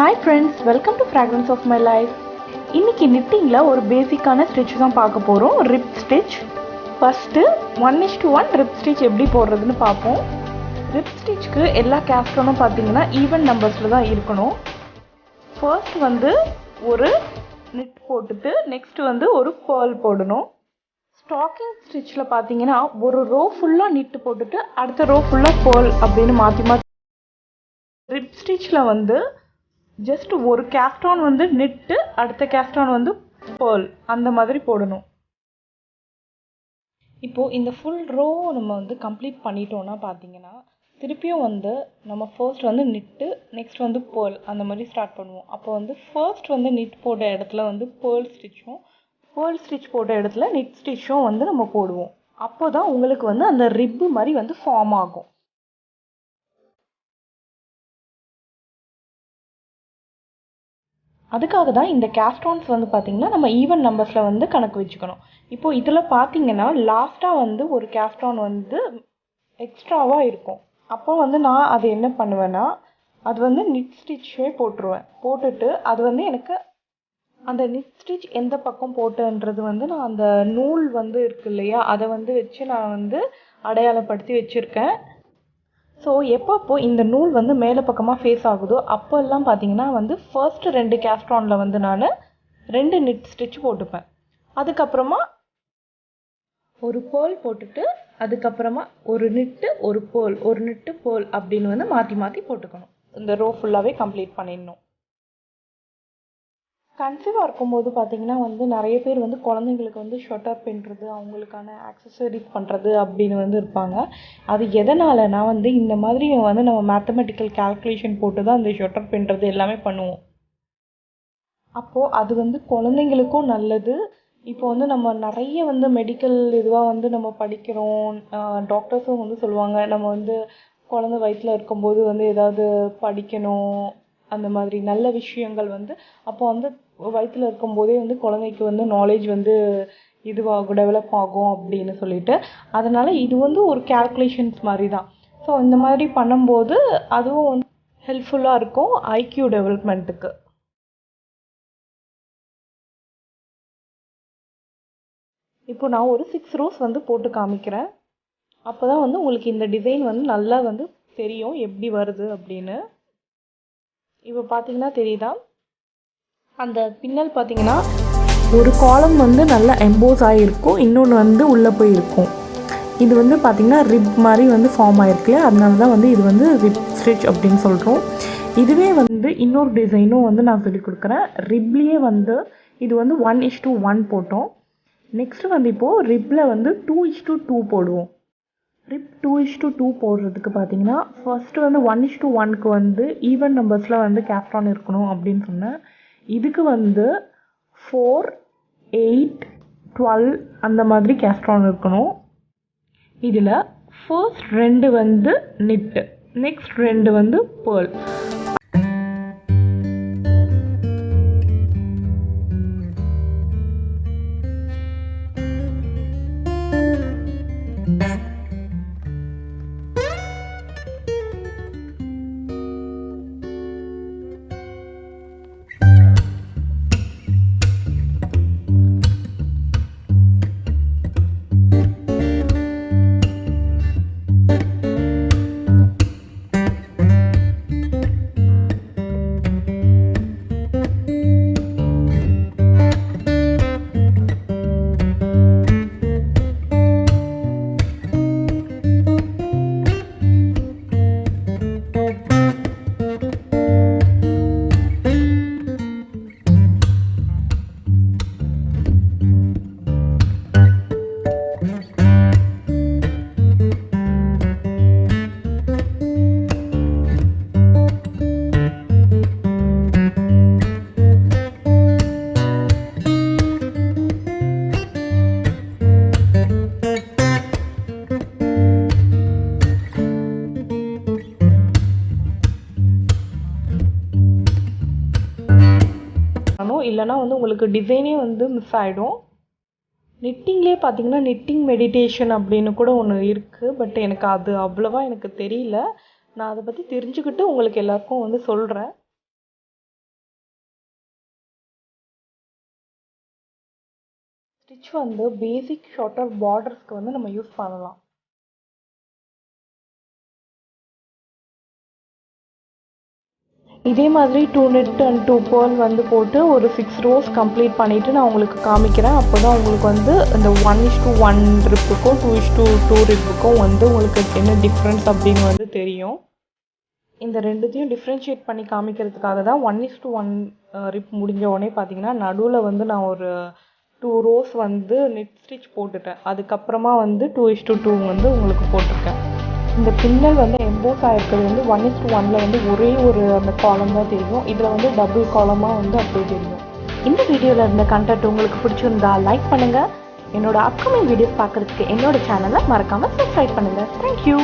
Hi friends, welcome to Fragrance of my life. இன்னைக்கு knittingல ஒரு பேசிக்கான ஸ்டிட்ச் தான் பார்க்க போறோம். Rib stitch. First 1:1 rib stitch எப்படி போடுறதுன்னு பார்ப்போம். ரிப் ஸ்டிட்ச்க்கு எல்லா கேஸ்டனும் பாத்தீங்கன்னா ஈவன் நம்பர்ஸ்ல தான் இருக்கணும். ஃபர்ஸ்ட் ஒரு knit போட்டுட்டு நெக்ஸ்ட் ஒரு purl போடணும். ஸ்டாக்கிங் ஸ்டிட்ச்ல பாத்தீங்கன்னா ஒரு ரோ ஃபுல்லா knit போட்டுட்டு அடுத்த ரோ ஃபுல்லா purl அப்படினு மாத்தி ரிப் ஸ்டிட்ச்ல ஜஸ்ட் ஒரு கேஸ்டான் knit அடுத்த கேஸ்டான் purl அந்த மாதிரி போடணும். இப்போ இந்த ஃபுல் ரோ நம்ம கம்ப்ளீட் பண்ணிட்டோம்னா பாத்தீங்கன்னா திருப்பியும் நம்ம ஃபர்ஸ்ட் knit நெக்ஸ்ட் purl அந்த மாதிரி ஸ்டார்ட் பண்ணுவோம். அப்போ ஃபர்ஸ்ட் knit போட்ட இடத்துல purl ஸ்டிட்சும் purl ஸ்டிட்ச் போட்ட இடத்துல knit ஸ்டிட்சும் நம்ம போடுவோம். அப்போதான் உங்களுக்கு அந்த ரிப் மாதிரி ஃபார்ம் ஆகும். அதுக்காக தான் இந்த கேஸ்டான்ஸ் பாத்தீங்கன்னா நம்ம ஈவன் நம்பர்ஸ்ல கணக்கு வச்சுக்கணும். இப்போ இதுல பாத்தீங்கன்னா லாஸ்டா ஒரு கேஸ்டான் எக்ஸ்ட்ராவா இருக்கும். அப்போ நான் அது என்ன பண்ணுவேன்னா அது knit ஸ்டிட்சே போட்டுருவேன். போட்டுட்டு அது எனக்கு அந்த knit ஸ்டிட்ச் எந்த பக்கம் போட்டேன்றது நான் அந்த நூல் இருக்கு இல்லையா அதை வச்சு நான் அடையாளப்படுத்தி வச்சிருக்கேன். ஸோ எப்போ இந்த நூல் மேலே பக்கமாக ஃபேஸ் ஆகுதோ அப்போல்லாம் பார்த்தீங்கன்னா ஃபர்ஸ்ட் 2 கேஸ்ட்ரானில் நான் 2 knit ஸ்டிச் போட்டுப்பேன். அதுக்கப்புறமா ஒரு purl போட்டுட்டு அதுக்கப்புறமா ஒரு knit ஒரு purl ஒரு knit purl அப்படின்னு மாற்றி மாற்றி போட்டுக்கணும். இந்த ரோ ஃபுல்லாகவே கம்ப்ளீட் பண்ணிடணும். கன்சீவாக இருக்கும்போது பார்த்தீங்கன்னா நிறைய பேர் குழந்தைங்களுக்கு ஷொட்டர் பின்னுறது அவங்களுக்கான ஆக்சசரிஸ் பண்ணுறது அப்படின்னு இருப்பாங்க. அது எதனாலனா இந்த மாதிரி நம்ம மேத்தமெட்டிக்கல் கால்குலேஷன் போட்டு தான் இந்த ஷொட்டர் பின்னுறது எல்லாமே பண்ணுவோம். அப்போது அது குழந்தைங்களுக்கும் நல்லது. இப்போ நம்ம நிறைய மெடிக்கல் இதுவாக நம்ம படிக்கிறோம். டாக்டர்ஸும் சொல்லுவாங்க நம்ம குழந்தை வயிற்றில் இருக்கும்போது ஏதாவது படிக்கணும் அந்த மாதிரி நல்ல விஷயங்கள் அப்போ வயிற்றில் இருக்கும்போதே குழந்தைக்கு நாலேஜ் இதுவாகும் டெவலப் ஆகும் அப்படின்னு சொல்லிட்டு அதனால் இது ஒரு கால்குலேஷன்ஸ் மாதிரி தான். ஸோ இந்த மாதிரி பண்ணும்போது அதுவும் ஹெல்ப்ஃபுல்லாக இருக்கும் ஐக்யூ டெவலப்மெண்ட்டுக்கு. இப்போ நான் ஒரு 6 ரோஸ் போட்டு காமிக்கிறேன். அப்போ தான் உங்களுக்கு இந்த டிசைன் நல்லா தெரியும் எப்படி வருது அப்படின்னு. இப்போ பார்த்தீங்கன்னா தெரியுதா அந்த பின்னல் பார்த்தீங்கன்னா ஒரு காலம் நல்லா எம்போஸ் ஆகிருக்கும், இன்னொன்று உள்ளே போயிருக்கும். இது பார்த்தீங்கன்னா ரிப் மாதிரி ஃபார்ம் ஆகிருக்குல்ல, அதனால தான் இது ரிப் ஸ்டிச் அப்படின்னு சொல்கிறோம். இதுவே இன்னொரு டிசைனும் நான் சொல்லி கொடுக்குறேன். ரிப்லேயே இது 1:1 போட்டோம். நெக்ஸ்ட்டு இப்போது ரிப்பில் 2:2 போடுவோம். ரிப் 2:2 போடுறதுக்கு பார்த்தீங்கன்னா ஃபர்ஸ்ட்டு 1:1க்கு ஈவன் நம்பர்ஸில் கேஸ்டான் இருக்கணும் அப்படின்னு சொன்னேன். இதுக்கு 4, 8, 12 அந்த மாதிரி கேஸ்டான் இருக்கணும். இதில் ஃபர்ஸ்ட் 2 knit நெக்ஸ்ட் 2 purl. இல்லைனா உங்களுக்கு டிசைனே மிஸ் ஆகிடும். நிட்டிங்லேயே பார்த்தீங்கன்னா நிட்டிங் மெடிடேஷன் அப்படின்னு கூட ஒன்று இருக்குது. பட் எனக்கு அது அவ்வளோவா எனக்கு தெரியல. நான் அதை பற்றி தெரிஞ்சுக்கிட்டு உங்களுக்கு எல்லாருக்கும் சொல்கிறேன். ஸ்டிச் வந்து பேசிக் ஷார்ட்டர் பார்டர்ஸ்க்கு வந்து நம்ம யூஸ் பண்ணலாம். இதே மாதிரி 2 knit and 2 purl வந்து போட்டு ஒரு 6 rows கம்ப்ளீட் பண்ணிவிட்டு நான் உங்களுக்கு காமிக்கிறேன். அப்போ தான் உங்களுக்கு வந்து இந்த 1:1 ரிப்புக்கும் 2:2 ரிப்புக்கும் வந்து உங்களுக்கு என்ன டிஃப்ரென்ஸ் அப்படின்னு வந்து தெரியும். இந்த ரெண்டுத்தையும் டிஃப்ரென்ஷியேட் பண்ணி காமிக்கிறதுக்காக தான் 1:1 ரிப் முடிஞ்ச உடனே பார்த்தீங்கன்னா நடுவில் வந்து நான் ஒரு 2 rows வந்து நெட் ஸ்டிச் போட்டுட்டேன். அதுக்கப்புறமா வந்து 2:2 வந்து உங்களுக்கு போட்டிருக்கேன். இந்த பின்னல் வந்து எம்போஸ் ஆகிருக்கிறது வந்து 1:1 வந்து ஒரே ஒரு அந்த காலம் தான் தெரியும். இதில் வந்து டபுள் காலமாக வந்து அப்படியே தெரியும். இந்த வீடியோவில் இருந்த கண்டென்ட் உங்களுக்கு பிடிச்சிருந்தா லைக் பண்ணுங்கள். என்னோட அப்கமிங் வீடியோஸ் பார்க்குறதுக்கு என்னோட சேனலை மறக்காமல் சப்ஸ்கிரைப் பண்ணுங்கள். தேங்க்யூ.